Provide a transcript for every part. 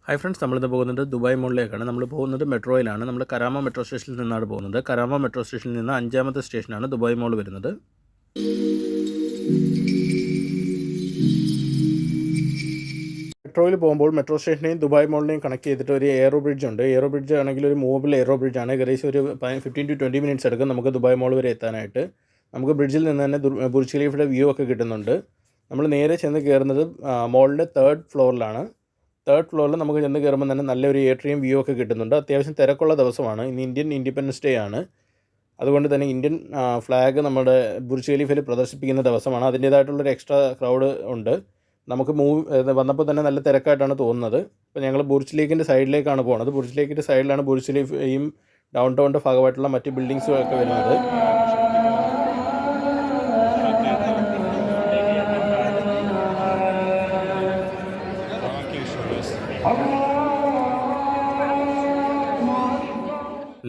Hi friends, നമ്മളിന്ന് പോകുന്നത് Dubai മോളിലേക്കാണ്. നമ്മൾ പോകുന്നത് മെട്രോയിലാണ്. നമ്മൾ കരാമ മെട്രോ സ്റ്റേഷനിൽ നിന്നാണ് പോകുന്നത്. കരാമ മെട്രോ സ്റ്റേഷനിൽ നിന്ന് 5ാമത്തെ സ്റ്റേഷനാണ് ദുബായ് മോൾ വരുന്നത്. മെട്രോയിൽ പോകുമ്പോൾ മെട്രോ സ്റ്റേഷനെയും ദുബായ് മോളിനെയും കണക്ട് ചെയ്തിട്ട് ഒരു എയറോ ബ്രിഡ്ജ് ഉണ്ട്. എയറോ ബ്രിഡ്ജ് ആണെങ്കിൽ ഒരു മൂവബിൾ എയറോ ബ്രിഡ്ജാണ്. ഏകദേശം ഒരു 15 to 20 മിനിറ്റ്സ് എടുക്കും നമുക്ക് ദുബായ് മോൾ വരെ എത്താനായിട്ട്. നമുക്ക് ബ്രിഡ്ജിൽ നിന്ന് തന്നെ ബുർജ് ഖലീഫയുടെ വ്യൂ ഒക്കെ കിട്ടുന്നുണ്ട്. നമ്മൾ നേരെ ചെന്ന് കയറുന്നത് മോളിൻ്റെ 3rd ഫ്ലോറിലാണ്. 3rd ഫ്ലോറിൽ നമുക്ക് ചെന്ന് കയറുമ്പോൾ തന്നെ നല്ലൊരു ഏട്രിയം വ്യൂ ഒക്കെ കിട്ടുന്നുണ്ട്. അത്യാവശ്യം തിരക്കുള്ള ദിവസമാണ്. ഇന്ന് ഇന്ത്യൻ ഇൻഡിപെൻഡൻസ് ഡേ ആണ്. അതുകൊണ്ട് തന്നെ ഇന്ത്യൻ ഫ്ലാഗ് നമ്മുടെ ബുർജ് ഖലീഫയിൽ പ്രദർശിപ്പിക്കുന്ന ദിവസമാണ്. അതിൻ്റേതായിട്ടുള്ളൊരു എക്സ്ട്രാ ക്രൗഡ് ഉണ്ട്. നമുക്ക് വന്നപ്പോൾ തന്നെ നല്ല തിരക്കായിട്ടാണ് തോന്നുന്നത്. ഇപ്പോൾ ഞങ്ങൾ ബുർജ് ലേക്കിൻ്റെ സൈഡിലേക്കാണ് പോകുന്നത്. ബുർജ് ലേക്കിൻ്റെ സൈഡിലാണ് ബുർജ് ഖലീഫയും ഡൗൺ ടൗണിൻ്റെ ഭാഗമായിട്ടുള്ള മറ്റ് ബിൽഡിങ്സും ഒക്കെ വരുന്നത്.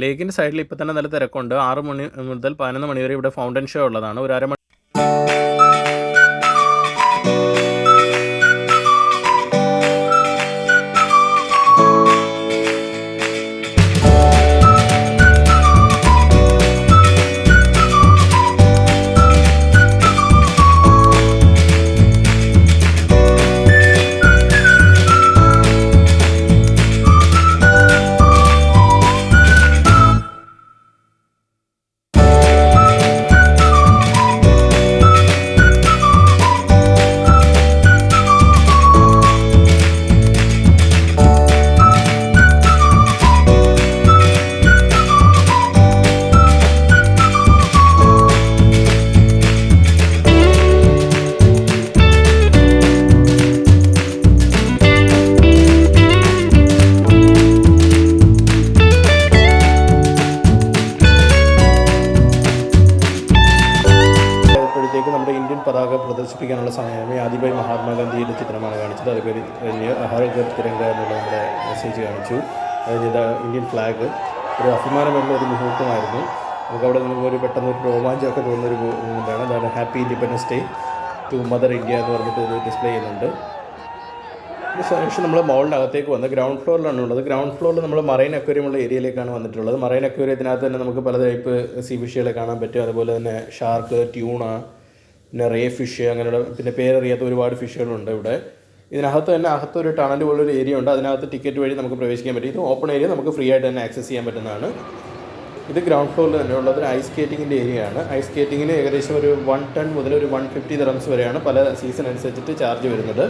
ലേക്കിൻ്റെ സൈഡിൽ ഇപ്പോൾ തന്നെ നല്ല തിരക്കുണ്ട്. 6 മണി മുതൽ 11 മണി വരെ ഇവിടെ ഫൗണ്ടൻ ഷോ ഉള്ളതാണ്. ഒരു അരമണി നമ്മുടെ ഇന്ത്യൻ പതാക പ്രദർശിപ്പിക്കാനുള്ള സമയമായി ആദിഭായ് മഹാത്മാഗാന്ധിയുടെ ചിത്രമാണ് കാണിച്ചത്. അത് കഴിഞ്ഞ് ഹർ ഘർ തിരങ്ക എന്നുള്ള നമ്മുടെ മെസ്സേജ് കാണിച്ചു. അത് ഇന്ത്യൻ ഫ്ലാഗ് ഒരു അഭിമാനമുള്ള ഒരു മുഹൂർത്തമായിരുന്നു. നമുക്ക് അവിടെ നിന്ന് ഒരു പെട്ടെന്ന് ഒരു രോമാഞ്ചമൊക്കെ തോന്നുന്നൊരു ഇതാണ്. അതാണ് happy independence day to mother India എന്ന് പറഞ്ഞിട്ട് ഇത് ഡിസ്പ്ലേ ചെയ്യുന്നുണ്ട്. അതിനുശേഷം നമ്മൾ മോളിൻ്റെ അകത്തേക്ക് വന്ന് ഗ്രൗണ്ട് ഫ്ലോറിലാണ് ഉള്ളത്. ഗ്രൗണ്ട് ഫ്ലോറിൽ നമ്മൾ മറൈൻ അക്വേറിയമുള്ള ഏരിയയിലേക്കാണ് വന്നിട്ടുള്ളത്. മറൈൻ അക്വേറിയത്തിനകത്ത് തന്നെ നമുക്ക് പല ടൈപ്പ് സീ ഫിഷുകളെ കാണാൻ പറ്റും. അതുപോലെ തന്നെ ഷാർക്ക്, ട്യൂണ, പിന്നെ റേ ഫിഷ്, അങ്ങനെയുള്ള പിന്നെ പേരറിയാത്ത ഒരുപാട് ഫിഷുകളുണ്ട് ഇവിടെ. ഇതിനകത്ത് തന്നെ അകത്തൊരു ടണൽ പോലൊരു ഏരിയ ഉണ്ട്. അതിനകത്ത് ടിക്കറ്റ് വഴി നമുക്ക് പ്രവേശിക്കാൻ പറ്റും. ഇത് ഓപ്പൺ ഏരിയ, നമുക്ക് ഫ്രീ ആയിട്ട് തന്നെ ആക്സസ് ചെയ്യാൻ പറ്റുന്നതാണ്. ഇത് ഗ്രൗണ്ട് ഫ്ലോറിൽ തന്നെ ഉള്ളത് ഒരു ഐസ് സ്കേറ്റിങ്ങിൻ്റെ ഏരിയയാണ്. ഐസ് സ്കേറ്റിങ്ങിന് ഏകദേശം ഒരു 110 മുതൽ ഒരു 150 ദിറംസ് വരെയാണ് പല സീസൺ അനുസരിച്ചിട്ട് ചാർജ് വരുന്നത്.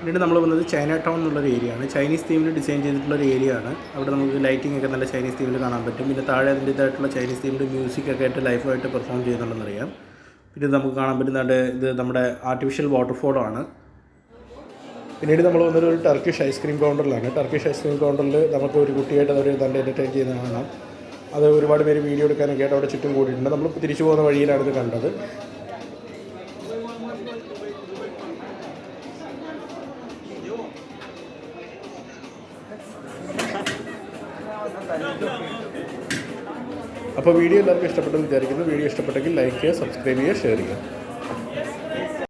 പിന്നീട് നമ്മൾ വന്നത് ചൈന ടൗൺ എന്നുള്ളൊരു ഏരിയയാണ്. ചൈനീസ് തീമിൽ ഡിസൈൻ ചെയ്തിട്ടുള്ളൊരു ഏരിയയാണ്. അവിടെ നമുക്ക് ലൈറ്റിംഗ് ഒക്കെ നല്ല ചൈനീസ് തീമിൽ കാണാൻ പറ്റും. പിന്നെ താഴെ അതിൻ്റേതായിട്ടുള്ള ചൈനീസ് തീമിൻ്റെ മ്യൂസിക് ഒക്കെ ആയിട്ട് ലൈവായിട്ട് പെർഫോം ചെയ്യുന്നുണ്ടെന്നറിയാം. പിന്നെ നമുക്ക് കാണാൻ പറ്റുന്നുണ്ട് ഇത് നമ്മുടെ ആർട്ടിഫിഷ്യൽ വാട്ടർഫോളാണ്. പിന്നീട് നമ്മൾ വന്നൊരു ടർക്കിഷ് ഐസ്ക്രീം കൗണ്ടറിലാണ്. ടർക്കിഷ് ഐസ്ക്രീം കൗണ്ടറിൽ നമുക്ക് ഒരു കുട്ടിയായിട്ട് അവർ നല്ല എൻ്റർടൈൻ ചെയ്യുന്നത് കാണാം. അത് ഒരുപാട് പേര് വീഡിയോ എടുക്കാനൊക്കെ ആയിട്ട് അവിടെ ചുറ്റും കൂടിയിട്ടുണ്ട്. നമ്മൾ തിരിച്ചു പോകുന്ന വഴിയിലാണ് ഇത് കണ്ടത്. അപ്പോൾ വീഡിയോ എല്ലാവർക്കും ഇഷ്ടപ്പെട്ടെന്ന് വിചാരിക്കുന്നു. വീഡിയോ ഇഷ്ടപ്പെട്ടെങ്കിൽ ലൈക്ക് ചെയ്യുക, സബ്സ്ക്രൈബ് ചെയ്യുക, ഷെയർ ചെയ്യുക.